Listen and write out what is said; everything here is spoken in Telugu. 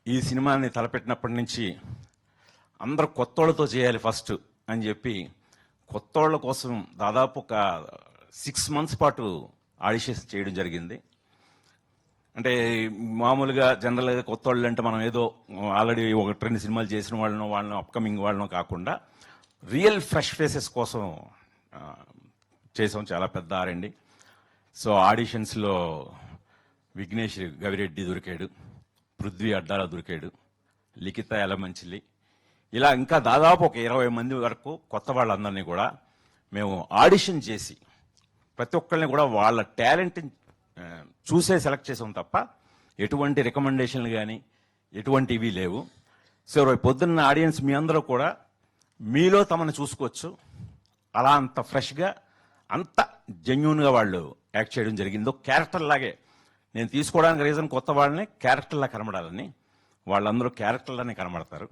ఈ సినిమాని తలపెట్టినప్పటి నుంచి అందరూ కొత్తోళ్ళతో చేయాలి ఫస్ట్ అని చెప్పి కొత్తోళ్ళ కోసం దాదాపు ఒక 6 months పాటు ఆడిషన్స్ చేయడం జరిగింది. అంటే మామూలుగా జనరల్గా కొత్త వాళ్ళు అంటే మనం ఏదో ఆల్రెడీ 1-2 సినిమాలు చేసిన వాళ్ళను అప్కమింగ్ వాళ్ళను కాకుండా రియల్ ఫ్రెష్ ఫేసెస్ కోసం చేసాం. చాలా పెద్ద ఆరండి. సో ఆడిషన్స్లో విఘ్నేష్ గవిరెడ్డి దొరికాడు, పృథ్వీ అడ్డాల దొరికాడు, లిఖిత ఎలమంచిలి, ఇలా ఇంకా దాదాపు ఒక 20 మంది వరకు కొత్త వాళ్ళందరినీ కూడా మేము ఆడిషన్ చేసి ప్రతి ఒక్కరిని కూడా వాళ్ళ టాలెంట్ చూసే సెలెక్ట్ చేసాం తప్ప ఎటువంటి రికమెండేషన్లు కానీ ఎటువంటివి లేవు. సో పొద్దున్న ఆడియన్స్ మీ అందరూ కూడా మీలో తమను చూసుకోవచ్చు. అలా అంత ఫ్రెష్గా అంత జెన్యూన్గా వాళ్ళు యాక్ట్ చేయడం జరిగిందో క్యారెక్టర్ లాగే. నేను తీసుకోవడానికి రీజన్ కొత్త వాళ్ళని క్యారెక్టర్లా కనబడాలని, వాళ్ళందరూ క్యారెక్టర్లానే కనబడతారు.